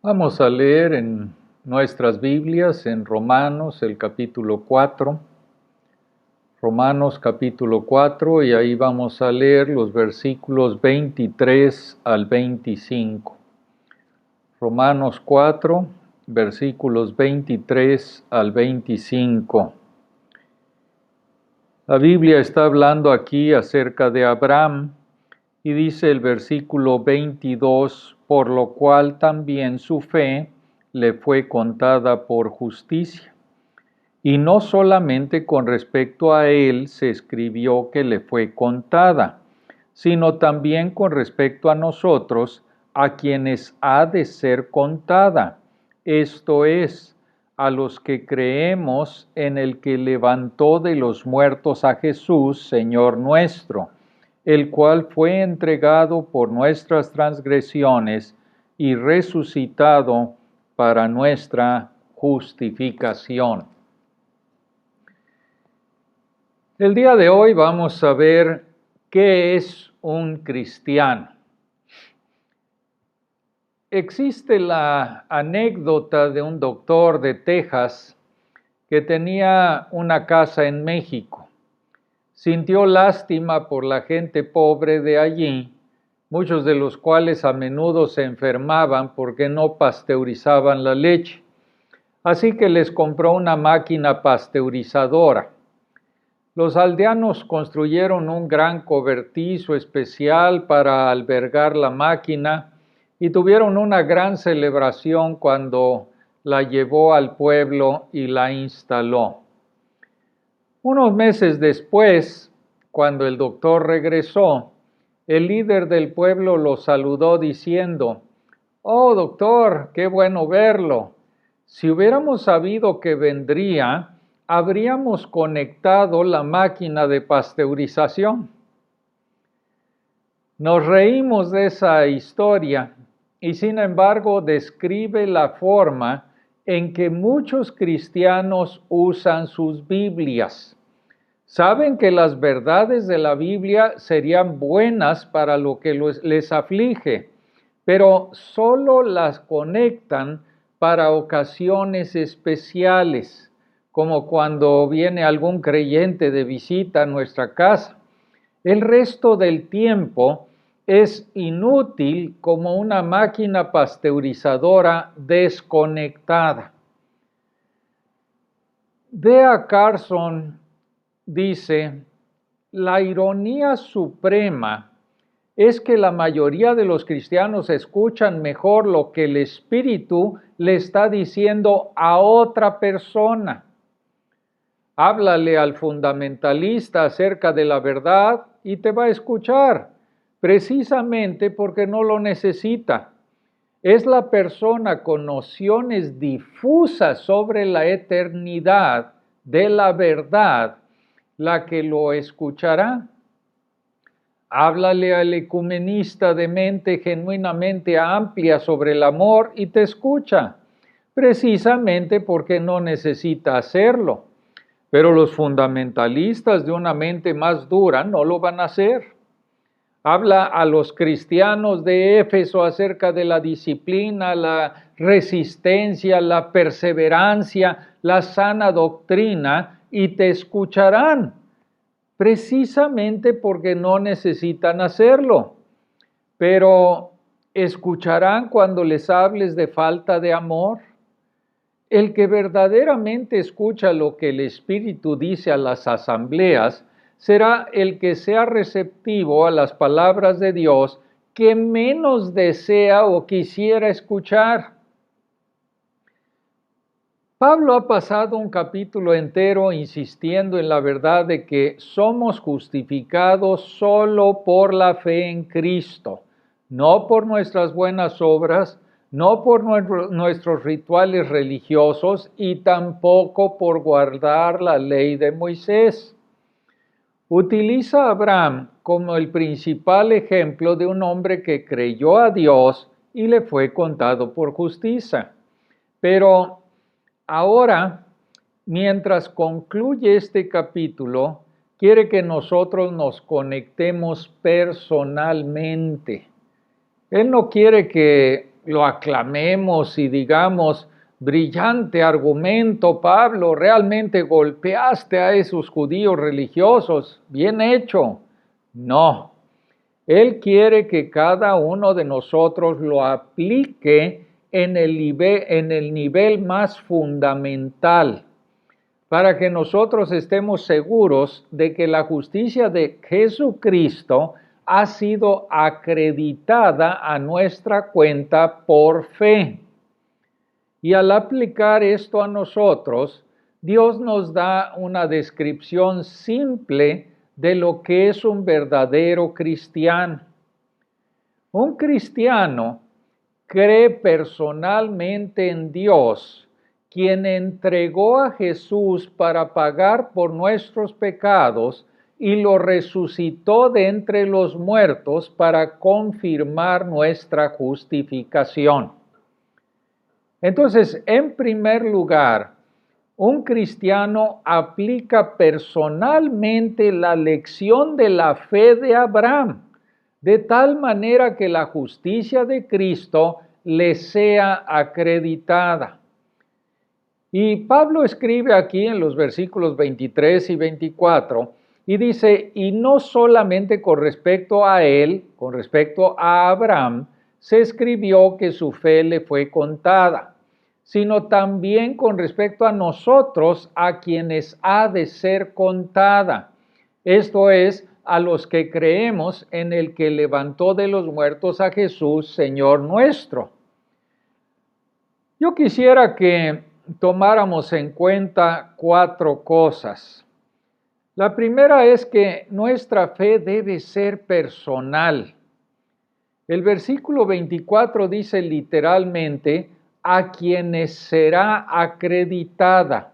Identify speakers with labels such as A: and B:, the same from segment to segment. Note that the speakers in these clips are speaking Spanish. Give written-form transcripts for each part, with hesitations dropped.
A: Vamos a leer en nuestras Biblias, en Romanos, el capítulo 4. Romanos capítulo 4, y ahí vamos a leer los versículos 23 al 25. Romanos 4, versículos 23 al 25. La Biblia está hablando aquí acerca de Abraham, y dice el versículo 22, por lo cual también su fe le fue contada por justicia. Y no solamente con respecto a él se escribió que le fue contada, sino también con respecto a nosotros, a quienes ha de ser contada, esto es, a los que creemos en el que levantó de los muertos a Jesús, Señor nuestro, el cual fue entregado por nuestras transgresiones y resucitado para nuestra justificación. El día de hoy vamos a ver qué es un cristiano. Existe la anécdota de un doctor de Texas que tenía una casa en México. Sintió lástima por la gente pobre de allí, muchos de los cuales a menudo se enfermaban porque no pasteurizaban la leche. Así que les compró una máquina pasteurizadora. Los aldeanos construyeron un gran cobertizo especial para albergar la máquina y tuvieron una gran celebración cuando la llevó al pueblo y la instaló. Unos meses después, cuando el doctor regresó, el líder del pueblo lo saludó diciendo: «Oh, doctor, qué bueno verlo. Si hubiéramos sabido que vendría, habríamos conectado la máquina de pasteurización». Nos reímos de esa historia y sin embargo describe la forma en que muchos cristianos usan sus Biblias. Saben que las verdades de la Biblia serían buenas para lo que les aflige, pero solo las conectan para ocasiones especiales, como cuando viene algún creyente de visita a nuestra casa. El resto del tiempo es inútil como una máquina pasteurizadora desconectada. D.A. Carson dice: la ironía suprema es que la mayoría de los cristianos escuchan mejor lo que el Espíritu le está diciendo a otra persona. Háblale al fundamentalista acerca de la verdad y te va a escuchar, precisamente porque no lo necesita. Es la persona con nociones difusas sobre la eternidad de la verdad la que lo escuchará. Háblale al ecumenista de mente genuinamente amplia sobre el amor y te escucha, precisamente porque no necesita hacerlo. Pero los fundamentalistas de una mente más dura no lo van a hacer. Habla a los cristianos de Éfeso acerca de la disciplina, la resistencia, la perseverancia, la sana doctrina, y te escucharán, precisamente porque no necesitan hacerlo. Pero ¿escucharán cuando les hables de falta de amor? El que verdaderamente escucha lo que el Espíritu dice a las asambleas será el que sea receptivo a las palabras de Dios que menos desea o quisiera escuchar. Pablo ha pasado un capítulo entero insistiendo en la verdad de que somos justificados solo por la fe en Cristo, no por nuestras buenas obras, no por nuestros rituales religiosos y tampoco por guardar la ley de Moisés. Utiliza a Abraham como el principal ejemplo de un hombre que creyó a Dios y le fue contado por justicia. Pero ahora, mientras concluye este capítulo, quiere que nosotros nos conectemos personalmente. Él no quiere que lo aclamemos y digamos, brillante argumento, Pablo, realmente golpeaste a esos judíos religiosos, bien hecho. No, Él quiere que cada uno de nosotros lo aplique en el nivel más fundamental, para que nosotros estemos seguros de que la justicia de Jesucristo ha sido acreditada a nuestra cuenta por fe. Y al aplicar esto a nosotros, Dios nos da una descripción simple de lo que es un verdadero cristiano. Un cristiano cree personalmente en Dios, quien entregó a Jesús para pagar por nuestros pecados y lo resucitó de entre los muertos para confirmar nuestra justificación. Entonces, en primer lugar, un cristiano aplica personalmente la lección de la fe de Abraham, de tal manera que la justicia de Cristo le sea acreditada. Y Pablo escribe aquí en los versículos 23 y 24, y dice, y no solamente con respecto a él, con respecto a Abraham, se escribió que su fe le fue contada, sino también con respecto a nosotros, a quienes ha de ser contada. Esto es, a los que creemos en el que levantó de los muertos a Jesús, Señor nuestro. Yo quisiera que tomáramos en cuenta 4 cosas. La primera es que nuestra fe debe ser personal. El versículo 24 dice literalmente, a quienes será acreditada.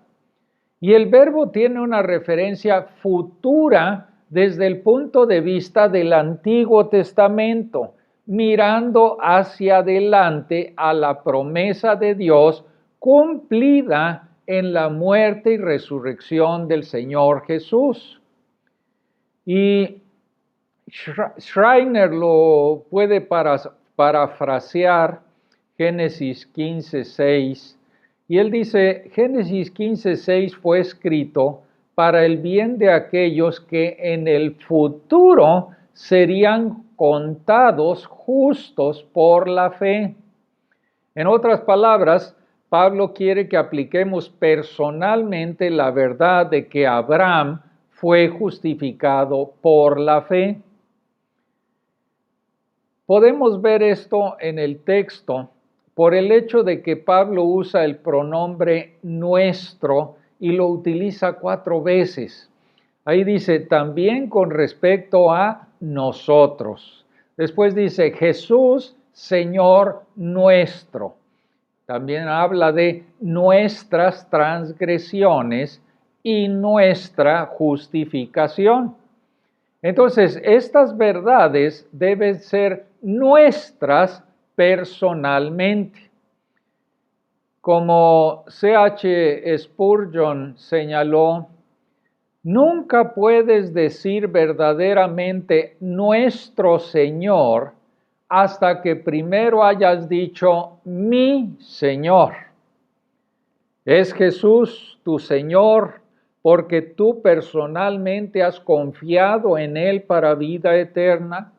A: Y el verbo tiene una referencia futura desde el punto de vista del Antiguo Testamento, mirando hacia adelante a la promesa de Dios cumplida en la muerte y resurrección del Señor Jesús. Y Schreiner lo puede parafrasear Génesis 15:6, y él dice, Génesis 15:6 fue escrito para el bien de aquellos que en el futuro serían contados justos por la fe. En otras palabras, Pablo quiere que apliquemos personalmente la verdad de que Abraham fue justificado por la fe. Podemos ver esto en el texto por el hecho de que Pablo usa el pronombre nuestro y lo utiliza 4 veces. Ahí dice, también con respecto a nosotros. Después dice, Jesús, Señor nuestro. También habla de nuestras transgresiones y nuestra justificación. Entonces, estas verdades deben ser nuestras personalmente. Como C.H. Spurgeon señaló, nunca puedes decir verdaderamente nuestro Señor hasta que primero hayas dicho mi Señor. ¿Es Jesús tu Señor porque tú personalmente has confiado en Él para vida eterna?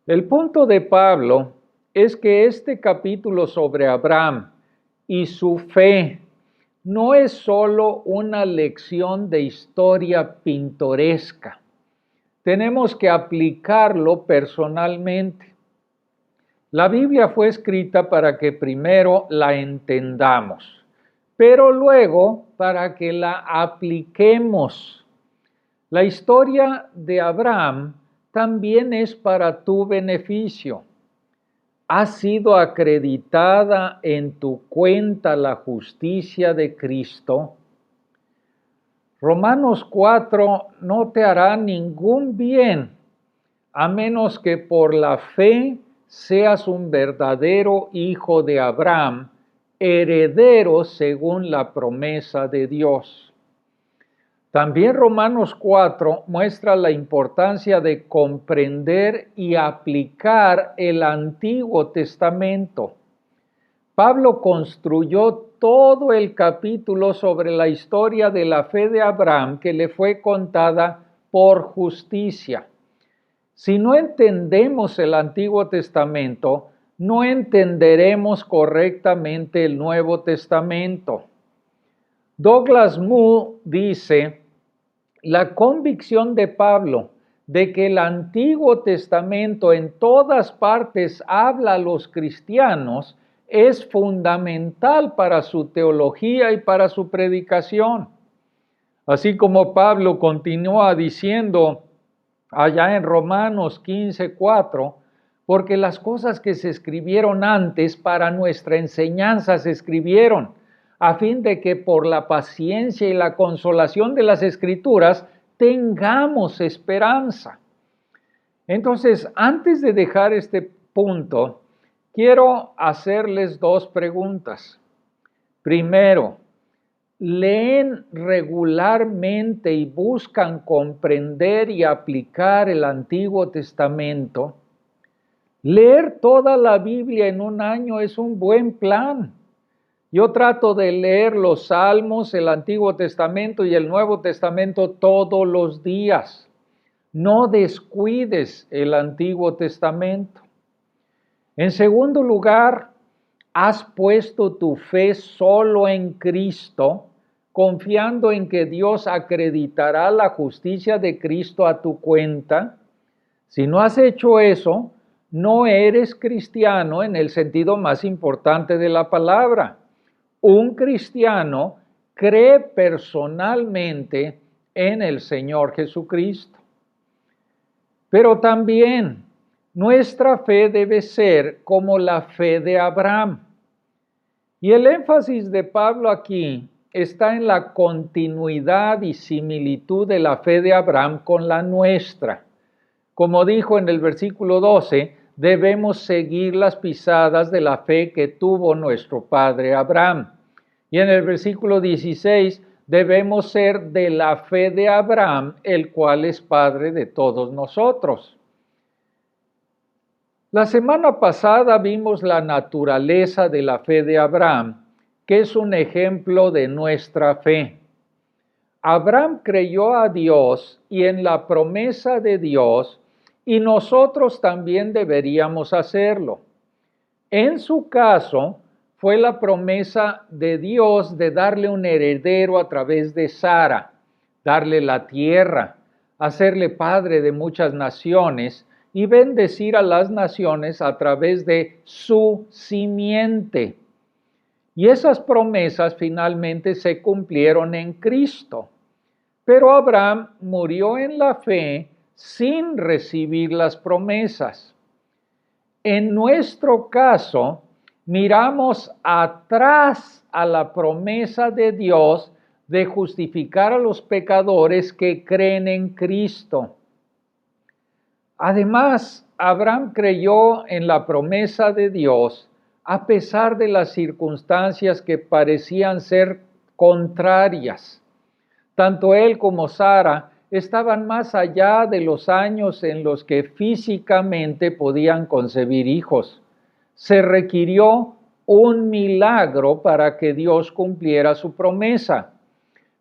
A: El punto de Pablo es que este capítulo sobre Abraham y su fe no es solo una lección de historia pintoresca. Tenemos que aplicarlo personalmente. La Biblia fue escrita para que primero la entendamos, pero luego para que la apliquemos. La historia de Abraham también es para tu beneficio. ¿Ha sido acreditada en tu cuenta la justicia de Cristo? Romanos 4 no te hará ningún bien, a menos que por la fe seas un verdadero hijo de Abraham, heredero según la promesa de Dios. También Romanos 4 muestra la importancia de comprender y aplicar el Antiguo Testamento. Pablo construyó todo el capítulo sobre la historia de la fe de Abraham que le fue contada por justicia. Si no entendemos el Antiguo Testamento, no entenderemos correctamente el Nuevo Testamento. Douglas Moo dice, la convicción de Pablo de que el Antiguo Testamento en todas partes habla a los cristianos es fundamental para su teología y para su predicación. Así como Pablo continúa diciendo allá en Romanos 15:4, porque las cosas que se escribieron antes para nuestra enseñanza se escribieron, a fin de que por la paciencia y la consolación de las Escrituras tengamos esperanza. Entonces, antes de dejar este punto, quiero hacerles dos preguntas. Primero, ¿leen regularmente y buscan comprender y aplicar el Antiguo Testamento? Leer toda la Biblia en un año es un buen plan. Yo trato de leer los Salmos, el Antiguo Testamento y el Nuevo Testamento todos los días. No descuides el Antiguo Testamento. En segundo lugar, ¿has puesto tu fe solo en Cristo, confiando en que Dios acreditará la justicia de Cristo a tu cuenta? Si no has hecho eso, no eres cristiano en el sentido más importante de la palabra. Un cristiano cree personalmente en el Señor Jesucristo. Pero también nuestra fe debe ser como la fe de Abraham. Y el énfasis de Pablo aquí está en la continuidad y similitud de la fe de Abraham con la nuestra. Como dijo en el versículo 12, debemos seguir las pisadas de la fe que tuvo nuestro padre Abraham. Y en el versículo 16, debemos ser de la fe de Abraham, el cual es padre de todos nosotros. La semana pasada vimos la naturaleza de la fe de Abraham, que es un ejemplo de nuestra fe. Abraham creyó a Dios y en la promesa de Dios, y nosotros también deberíamos hacerlo. En su caso, fue la promesa de Dios de darle un heredero a través de Sara, darle la tierra, hacerle padre de muchas naciones y bendecir a las naciones a través de su simiente. Y esas promesas finalmente se cumplieron en Cristo. Pero Abraham murió en la fe sin recibir las promesas. En nuestro caso, miramos atrás a la promesa de Dios de justificar a los pecadores que creen en Cristo. Además, Abraham creyó en la promesa de Dios a pesar de las circunstancias que parecían ser contrarias. Tanto él como Sara estaban más allá de los años en los que físicamente podían concebir hijos. Se requirió un milagro para que Dios cumpliera su promesa.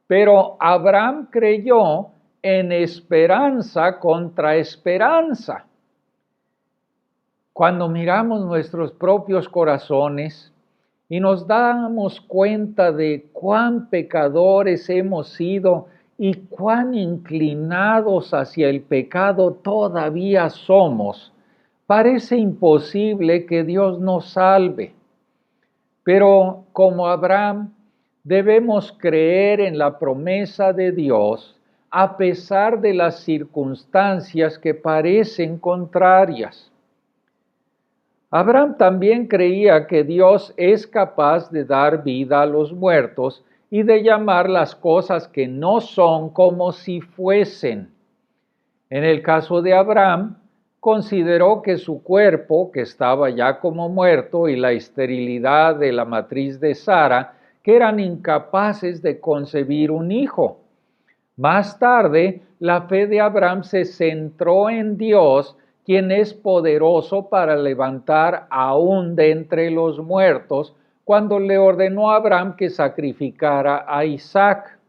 A: Pero Abraham creyó en esperanza contra esperanza. Cuando miramos nuestros propios corazones y nos damos cuenta de cuán pecadores hemos sido y cuán inclinados hacia el pecado todavía somos, parece imposible que Dios nos salve. Pero como Abraham, debemos creer en la promesa de Dios a pesar de las circunstancias que parecen contrarias. Abraham también creía que Dios es capaz de dar vida a los muertos y de llamar las cosas que no son como si fuesen. En el caso de Abraham, consideró que su cuerpo, que estaba ya como muerto, y la esterilidad de la matriz de Sara, que eran incapaces de concebir un hijo. Más tarde, la fe de Abraham se centró en Dios, quien es poderoso para levantar aún de entre los muertos, cuando le ordenó a Abraham que sacrificara a Isaac.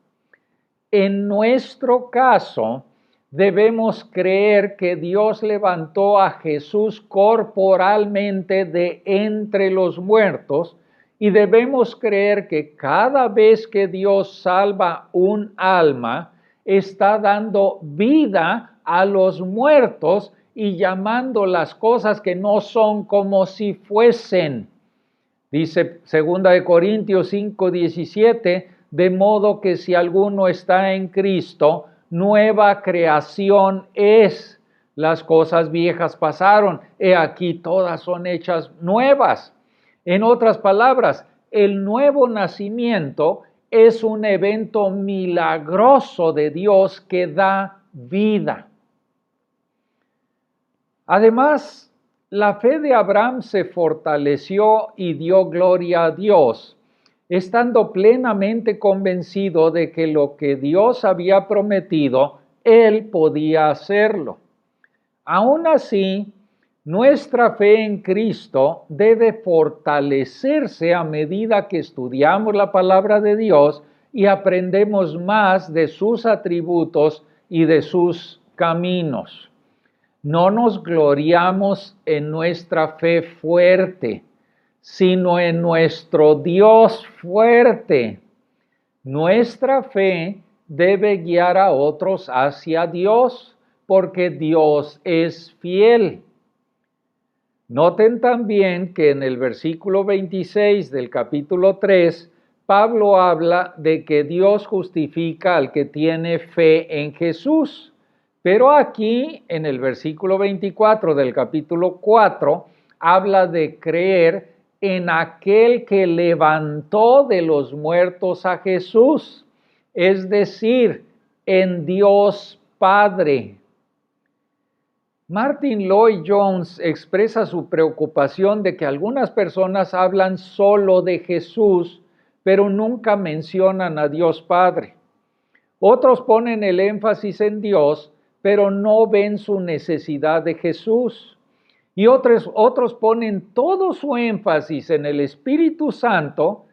A: En nuestro caso, debemos creer que Dios levantó a Jesús corporalmente de entre los muertos y debemos creer que cada vez que Dios salva un alma, está dando vida a los muertos y llamando las cosas que no son como si fuesen. Dice 2 Corintios 5:17, de modo que si alguno está en Cristo, nueva creación es. Las cosas viejas pasaron, he aquí todas son hechas nuevas. En otras palabras, el nuevo nacimiento es un evento milagroso de Dios que da vida. Además, la fe de Abraham se fortaleció y dio gloria a Dios, estando plenamente convencido de que lo que Dios había prometido, él podía hacerlo. Aún así, nuestra fe en Cristo debe fortalecerse a medida que estudiamos la palabra de Dios y aprendemos más de sus atributos y de sus caminos. No nos gloriamos en nuestra fe fuerte, sino en nuestro Dios fuerte. Nuestra fe debe guiar a otros hacia Dios, porque Dios es fiel. Noten también que en el versículo 26 del capítulo 3, Pablo habla de que Dios justifica al que tiene fe en Jesús. Pero aquí, en el versículo 24 del capítulo 4, habla de creer en aquel que levantó de los muertos a Jesús, es decir, en Dios Padre. Martin Lloyd-Jones expresa su preocupación de que algunas personas hablan solo de Jesús, pero nunca mencionan a Dios Padre. Otros ponen el énfasis en Dios, pero no ven su necesidad de Jesús. Y otros ponen todo su énfasis en el Espíritu Santo,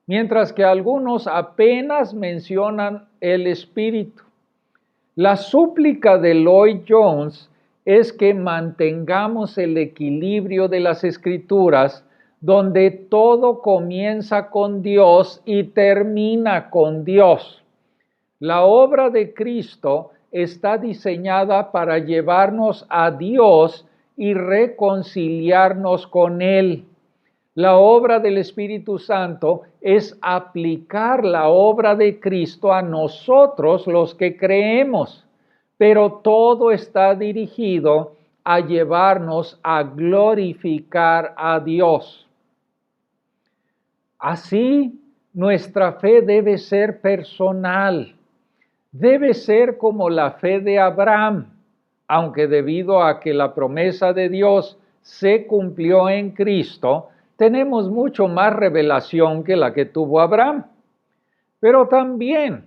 A: mientras que algunos apenas mencionan el Espíritu. La súplica de Lloyd-Jones es que mantengamos el equilibrio de las Escrituras, donde todo comienza con Dios y termina con Dios. La obra de Cristo está diseñada para llevarnos a Dios y reconciliarnos con Él. La obra del Espíritu Santo es aplicar la obra de Cristo a nosotros los que creemos, pero todo está dirigido a llevarnos a glorificar a Dios. Así, nuestra fe debe ser personal. Debe ser como la fe de Abraham, aunque debido a que la promesa de Dios se cumplió en Cristo, tenemos mucho más revelación que la que tuvo Abraham. Pero también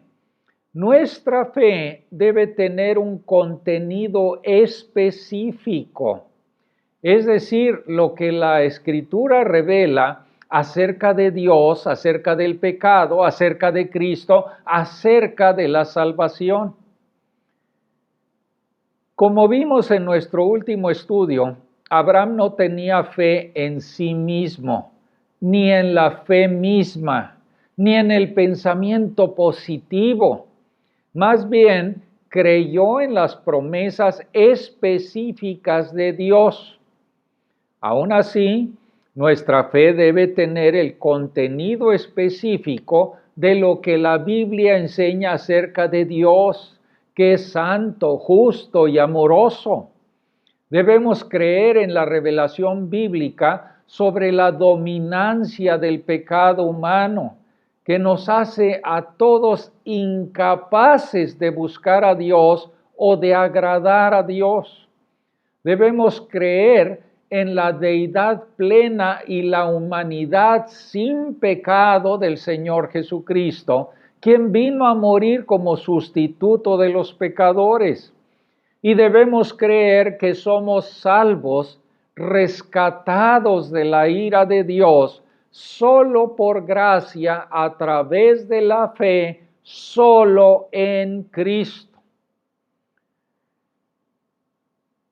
A: nuestra fe debe tener un contenido específico, es decir, lo que la Escritura revela acerca de Dios, acerca del pecado, acerca de Cristo, acerca de la salvación. Como vimos en nuestro último estudio, Abraham no tenía fe en sí mismo, ni en la fe misma, ni en el pensamiento positivo. Más bien, creyó en las promesas específicas de Dios. Aún así, nuestra fe debe tener el contenido específico de lo que la Biblia enseña acerca de Dios, que es santo, justo y amoroso. Debemos creer en la revelación bíblica sobre la dominancia del pecado humano, que nos hace a todos incapaces de buscar a Dios o de agradar a Dios. Debemos creer en la deidad plena y la humanidad sin pecado del Señor Jesucristo, quien vino a morir como sustituto de los pecadores. Y debemos creer que somos salvos, rescatados de la ira de Dios, solo por gracia a través de la fe, solo en Cristo.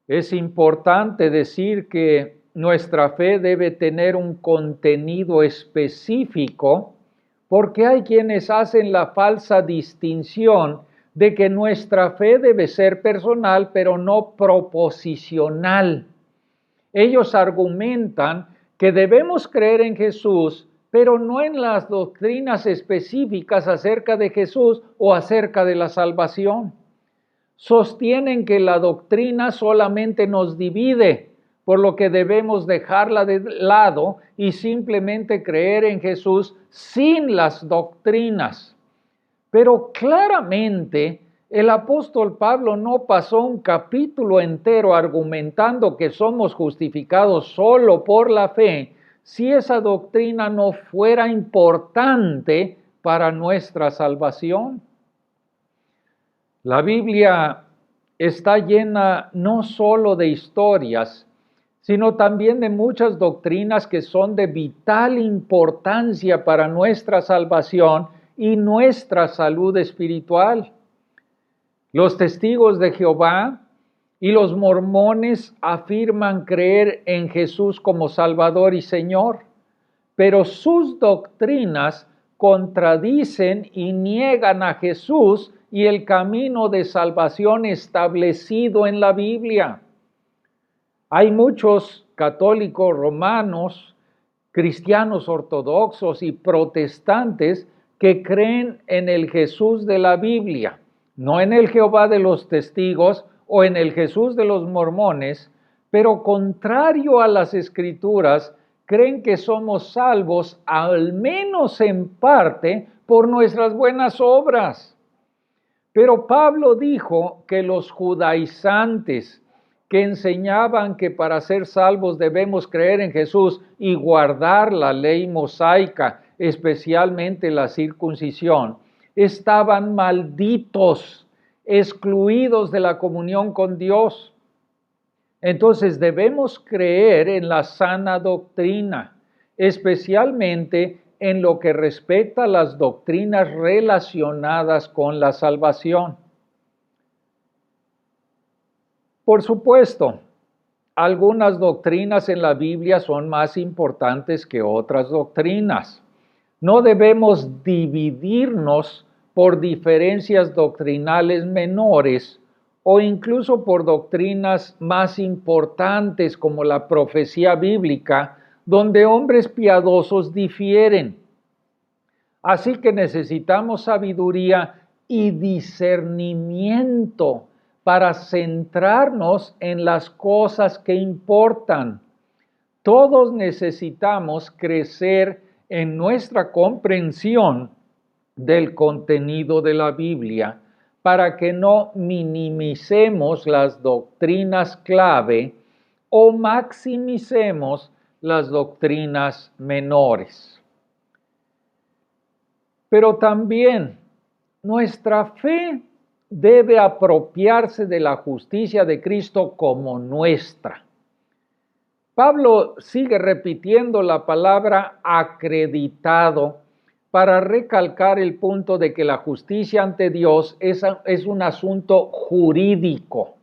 A: Es importante decir que nuestra fe debe tener un contenido específico, porque hay quienes hacen la falsa distinción de que nuestra fe debe ser personal, pero no proposicional. Ellos argumentan que debemos creer en Jesús, pero no en las doctrinas específicas acerca de Jesús o acerca de la salvación. Sostienen que la doctrina solamente nos divide, por lo que debemos dejarla de lado y simplemente creer en Jesús sin las doctrinas. Pero claramente el apóstol Pablo no pasó un capítulo entero argumentando que somos justificados solo por la fe, si esa doctrina no fuera importante para nuestra salvación. La Biblia está llena no solo de historias, sino también de muchas doctrinas que son de vital importancia para nuestra salvación y nuestra salud espiritual. Los testigos de Jehová y los mormones afirman creer en Jesús como Salvador y Señor, pero sus doctrinas contradicen y niegan a Jesús y el camino de salvación establecido en la Biblia. Hay muchos católicos romanos, cristianos ortodoxos y protestantes que creen en el Jesús de la Biblia, no en el Jehová de los testigos o en el Jesús de los mormones, pero contrario a las Escrituras, creen que somos salvos al menos en parte por nuestras buenas obras. Pero Pablo dijo que los judaizantes que enseñaban que para ser salvos debemos creer en Jesús y guardar la ley mosaica, especialmente la circuncisión, estaban malditos, excluidos de la comunión con Dios. Entonces debemos creer en la sana doctrina, especialmente en lo que respecta a las doctrinas relacionadas con la salvación. Por supuesto, algunas doctrinas en la Biblia son más importantes que otras doctrinas. No debemos dividirnos por diferencias doctrinales menores o incluso por doctrinas más importantes como la profecía bíblica, donde hombres piadosos difieren. Así que necesitamos sabiduría y discernimiento para centrarnos en las cosas que importan. Todos necesitamos crecer en nuestra comprensión del contenido de la Biblia para que no minimicemos las doctrinas clave o maximicemos las doctrinas menores. Pero también nuestra fe debe apropiarse de la justicia de Cristo como nuestra. Pablo sigue repitiendo la palabra acreditado para recalcar el punto de que la justicia ante Dios es un asunto jurídico.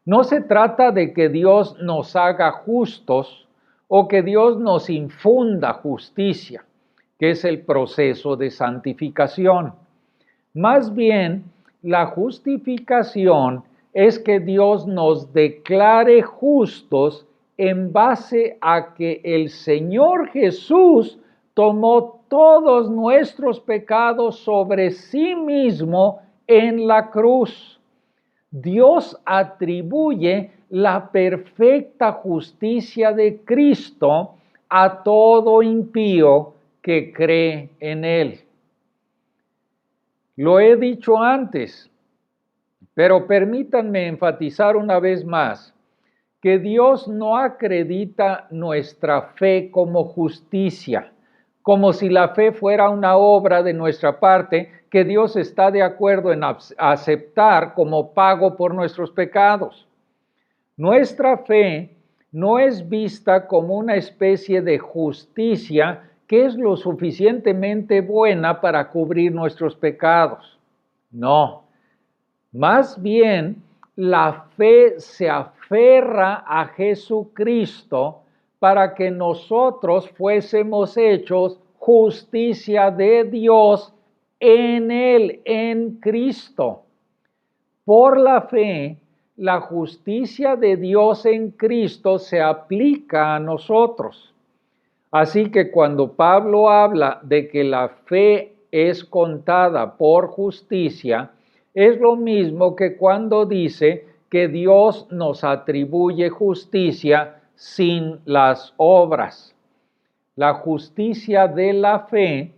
A: No se trata de que Dios nos haga justos o que Dios nos infunda justicia, que es el proceso de santificación. Más bien, la justificación es que Dios nos declare justos en base a que el Señor Jesús tomó todos nuestros pecados sobre sí mismo en la cruz. Dios atribuye la perfecta justicia de Cristo a todo impío que cree en Él. Lo he dicho antes, pero permítanme enfatizar una vez más que Dios no acredita nuestra fe como justicia, como si la fe fuera una obra de nuestra parte que Dios está de acuerdo en aceptar como pago por nuestros pecados. Nuestra fe no es vista como una especie de justicia que es lo suficientemente buena para cubrir nuestros pecados. No, más bien la fe se aferra a Jesucristo para que nosotros fuésemos hechos justicia de Dios en Él, en Cristo. Por la fe, la justicia de Dios en Cristo se aplica a nosotros. Así que cuando Pablo habla de que la fe es contada por justicia, es lo mismo que cuando dice que Dios nos atribuye justicia sin las obras. La justicia de la fe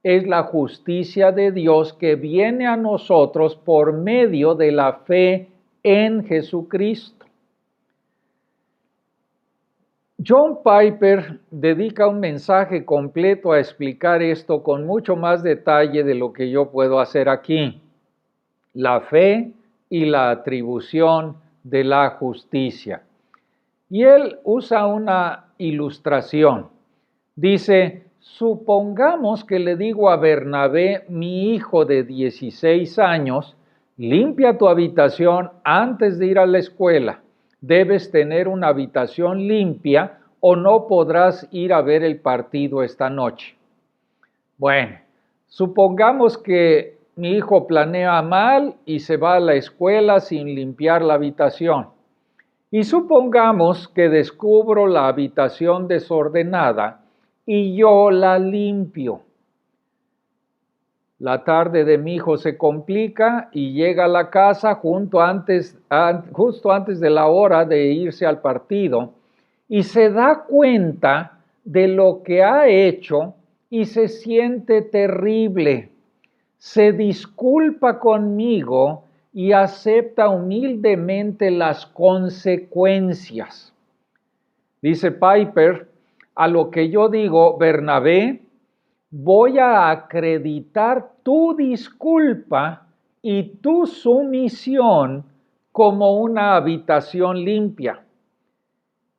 A: es la justicia de Dios que viene a nosotros por medio de la fe en Jesucristo. John Piper dedica un mensaje completo a explicar esto con mucho más detalle de lo que yo puedo hacer aquí. La fe y la atribución de la justicia. Y él usa una ilustración. Dice, supongamos que le digo a Bernabé, mi hijo de 16 años, limpia tu habitación antes de ir a la escuela. Debes tener una habitación limpia o no podrás ir a ver el partido esta noche. Bueno, supongamos que mi hijo planea mal y se va a la escuela sin limpiar la habitación. Y supongamos que descubro la habitación desordenada y yo la limpio. La tarde de mi hijo se complica y llega a la casa justo antes de la hora de irse al partido y se da cuenta de lo que ha hecho y se siente terrible. Se disculpa conmigo y acepta humildemente las consecuencias. Dice Piper, a lo que yo digo, Bernabé, voy a acreditar tu disculpa y tu sumisión como una habitación limpia.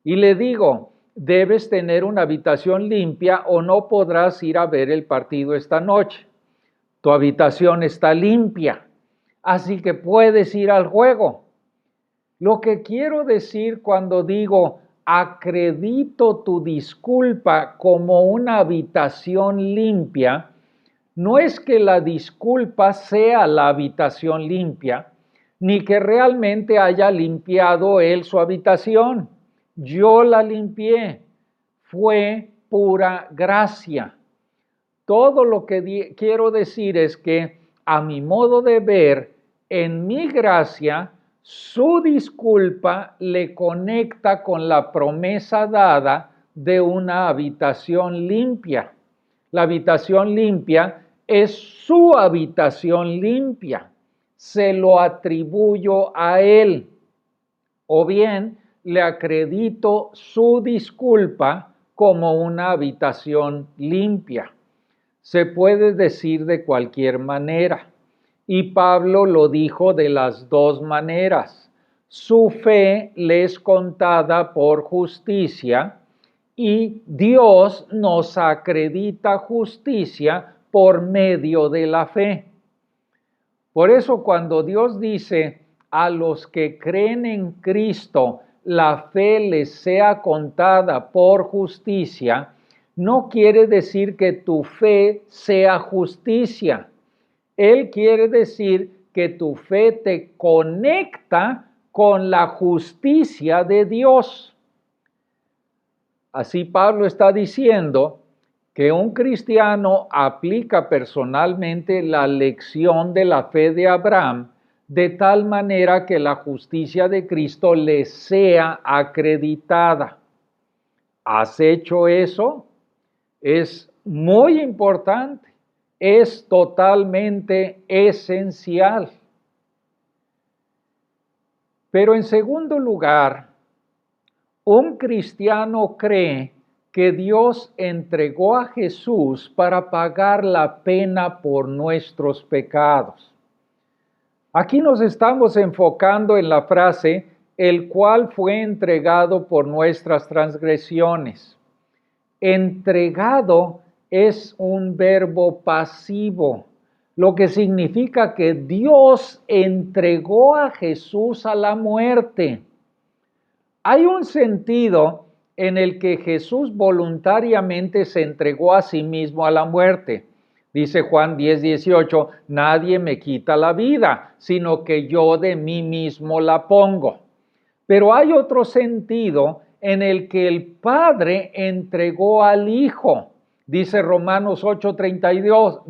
A: Y le digo, debes tener una habitación limpia o no podrás ir a ver el partido esta noche. Tu habitación está limpia, así que puedes ir al juego. Lo que quiero decir cuando digo acredito tu disculpa como una habitación limpia, no es que la disculpa sea la habitación limpia, ni que realmente haya limpiado él su habitación. Yo la limpié. Fue pura gracia. Todo lo que quiero decir es que, a mi modo de ver, en mi gracia, su disculpa le conecta con la promesa dada de una habitación limpia. La habitación limpia es su habitación limpia. Se lo atribuyo a él. O bien, le acredito su disculpa como una habitación limpia. Se puede decir de cualquier manera. Y Pablo lo dijo de las dos maneras. Su fe le es contada por justicia y Dios nos acredita justicia por medio de la fe. Por eso cuando Dios dice a los que creen en Cristo, la fe les sea contada por justicia, no quiere decir que tu fe sea justicia. Él quiere decir que tu fe te conecta con la justicia de Dios. Así Pablo está diciendo que un cristiano aplica personalmente la lección de la fe de Abraham de tal manera que la justicia de Cristo le sea acreditada. ¿Has hecho eso? Es muy importante, es totalmente esencial. Pero en segundo lugar, un cristiano cree que Dios entregó a Jesús para pagar la pena por nuestros pecados. Aquí nos estamos enfocando en la frase, el cual fue entregado por nuestras transgresiones. Entregado es un verbo pasivo, lo que significa que Dios entregó a Jesús a la muerte. Hay un sentido en el que Jesús voluntariamente se entregó a sí mismo a la muerte. Dice Juan 10:18, nadie me quita la vida, sino que yo de mí mismo la pongo. Pero hay otro sentido en el que el Padre entregó al Hijo. Dice Romanos 8:32,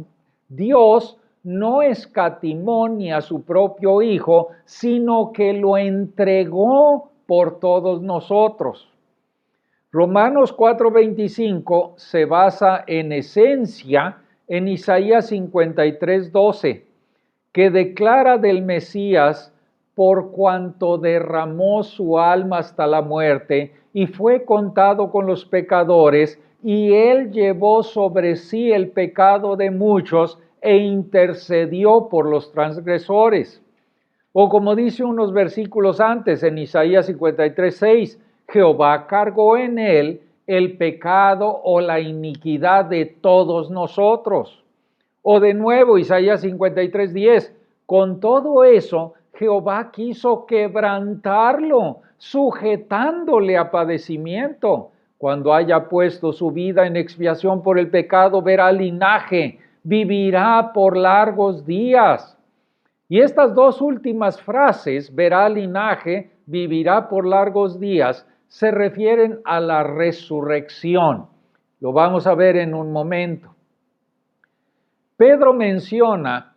A: Dios no escatimó ni a su propio Hijo, sino que lo entregó por todos nosotros. Romanos 4:25 se basa en esencia en Isaías 53:12, que declara del Mesías por cuanto derramó su alma hasta la muerte y fue contado con los pecadores, y él llevó sobre sí el pecado de muchos e intercedió por los transgresores. O como dice unos versículos antes en Isaías 53:6, Jehová cargó en él el pecado o la iniquidad de todos nosotros. O de nuevo Isaías 53:10, con todo eso Jehová quiso quebrantarlo, sujetándole a padecimiento. Cuando haya puesto su vida en expiación por el pecado, verá linaje, vivirá por largos días. Y estas dos últimas frases, verá linaje, vivirá por largos días, se refieren a la resurrección. Lo vamos a ver en un momento. Pedro menciona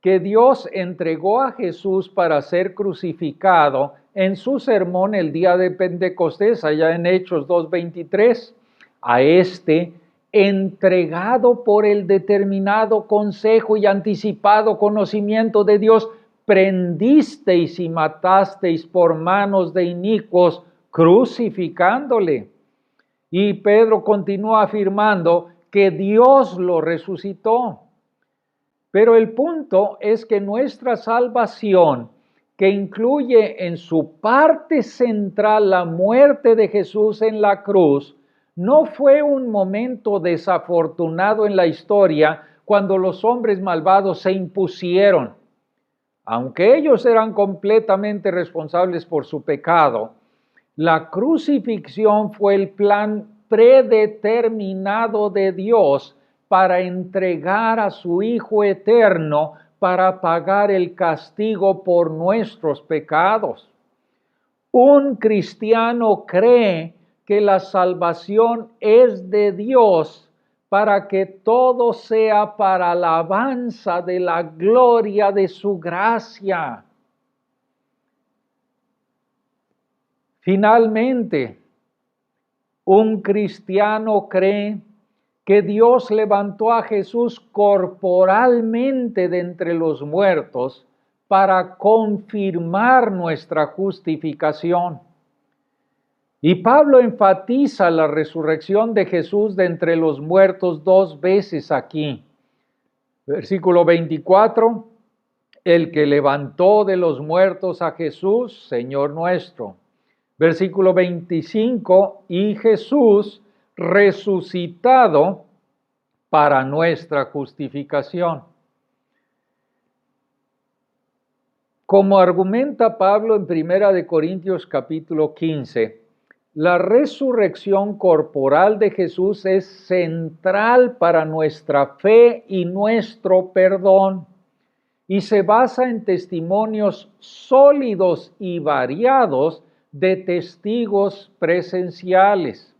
A: que Dios entregó a Jesús para ser crucificado en su sermón el día de Pentecostés, allá en Hechos 2:23. A este, entregado por el determinado consejo y anticipado conocimiento de Dios, prendisteis y matasteis por manos de inicuos, crucificándole. Y Pedro continúa afirmando que Dios lo resucitó. Pero el punto es que nuestra salvación, que incluye en su parte central la muerte de Jesús en la cruz, no fue un momento desafortunado en la historia cuando los hombres malvados se impusieron. Aunque ellos eran completamente responsables por su pecado, la crucifixión fue el plan predeterminado de Dios para entregar a su Hijo eterno para pagar el castigo por nuestros pecados. Un cristiano cree que la salvación es de Dios para que todo sea para alabanza de la gloria de su gracia. Finalmente, un cristiano cree que Dios levantó a Jesús corporalmente de entre los muertos para confirmar nuestra justificación. Y Pablo enfatiza la resurrección de Jesús de entre los muertos dos veces aquí. Versículo 24, el que levantó de los muertos a Jesús, Señor nuestro. Versículo 25, y Jesús resucitado para nuestra justificación. Como argumenta Pablo en 1 Corintios capítulo 15, la resurrección corporal de Jesús es central para nuestra fe y nuestro perdón, y se basa en testimonios sólidos y variados de testigos presenciales.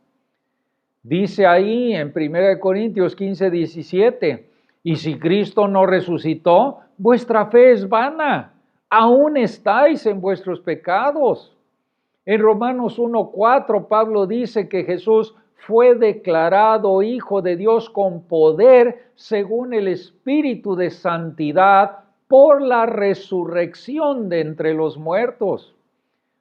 A: Dice ahí en 1 Corintios 15:17, y si Cristo no resucitó, vuestra fe es vana, aún estáis en vuestros pecados. En Romanos 1:4 Pablo dice que Jesús fue declarado Hijo de Dios con poder según el Espíritu de Santidad por la resurrección de entre los muertos.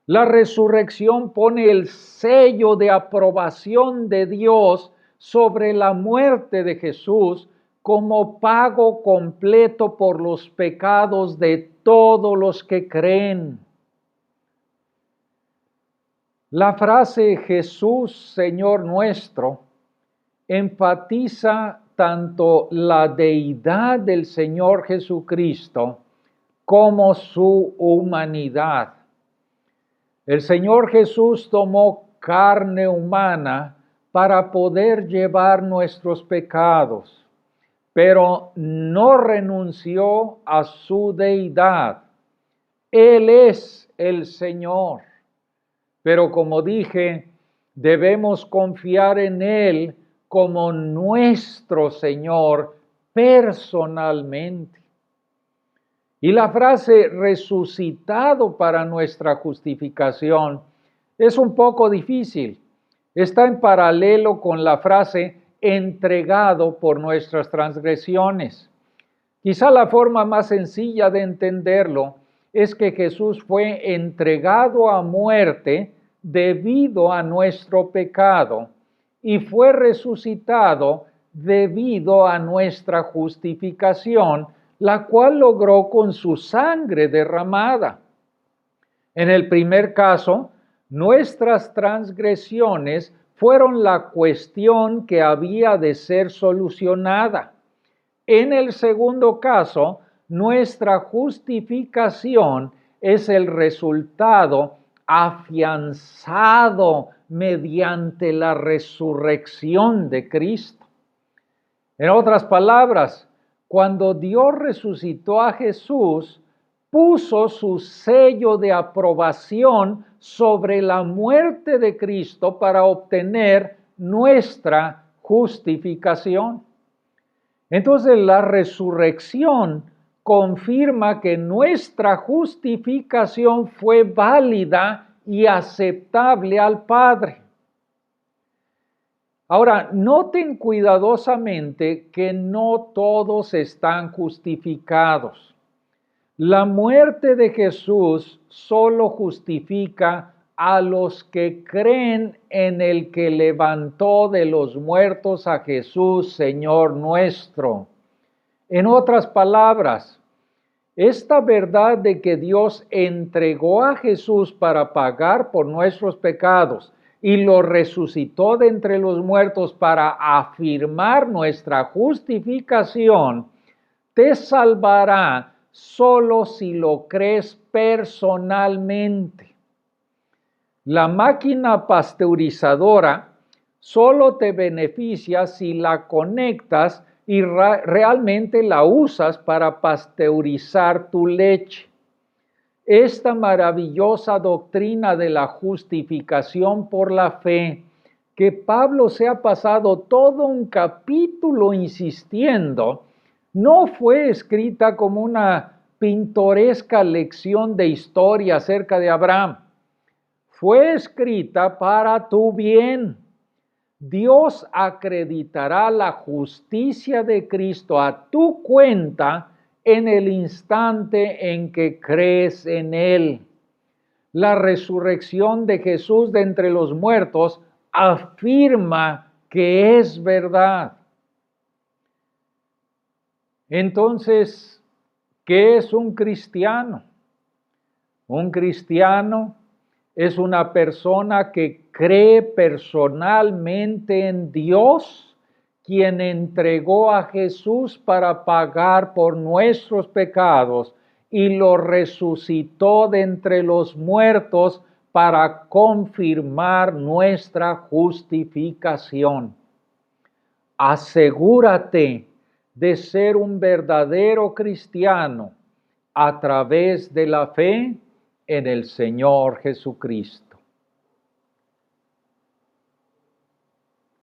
A: La resurrección pone el sello de aprobación de Dios sobre la muerte de Jesús como pago completo por los pecados de todos los que creen. La frase Jesús, Señor nuestro, enfatiza tanto la deidad del Señor Jesucristo como su humanidad. El Señor Jesús tomó carne humana para poder llevar nuestros pecados, pero no renunció a su deidad. Él es el Señor. Pero como dije, debemos confiar en Él como nuestro Señor personalmente. Y la frase resucitado para nuestra justificación es un poco difícil. Está en paralelo con la frase entregado por nuestras transgresiones. Quizá la forma más sencilla de entenderlo es que Jesús fue entregado a muerte debido a nuestro pecado y fue resucitado debido a nuestra justificación, la cual logró con su sangre derramada. En el primer caso, nuestras transgresiones fueron la cuestión que había de ser solucionada. En el segundo caso, nuestra justificación es el resultado afianzado mediante la resurrección de Cristo. En otras palabras, cuando Dios resucitó a Jesús, puso su sello de aprobación sobre la muerte de Cristo para obtener nuestra justificación. Entonces la resurrección confirma que nuestra justificación fue válida y aceptable al Padre. Ahora, noten cuidadosamente que no todos están justificados. La muerte de Jesús solo justifica a los que creen en el que levantó de los muertos a Jesús, Señor nuestro. En otras palabras, esta verdad de que Dios entregó a Jesús para pagar por nuestros pecados y lo resucitó de entre los muertos para afirmar nuestra justificación, te salvará solo si lo crees personalmente. La máquina pasteurizadora solo te beneficia si la conectas y realmente la usas para pasteurizar tu leche. Esta maravillosa doctrina de la justificación por la fe, que Pablo se ha pasado todo un capítulo insistiendo, no fue escrita como una pintoresca lección de historia acerca de Abraham. Fue escrita para tu bien. Dios acreditará la justicia de Cristo a tu cuenta en el instante en que crees en Él. La resurrección de Jesús de entre los muertos afirma que es verdad. Entonces, ¿qué es un cristiano? Un cristiano es una persona que cree personalmente en Dios, quien entregó a Jesús para pagar por nuestros pecados y lo resucitó de entre los muertos para confirmar nuestra justificación. Asegúrate de ser un verdadero cristiano a través de la fe en el Señor Jesucristo.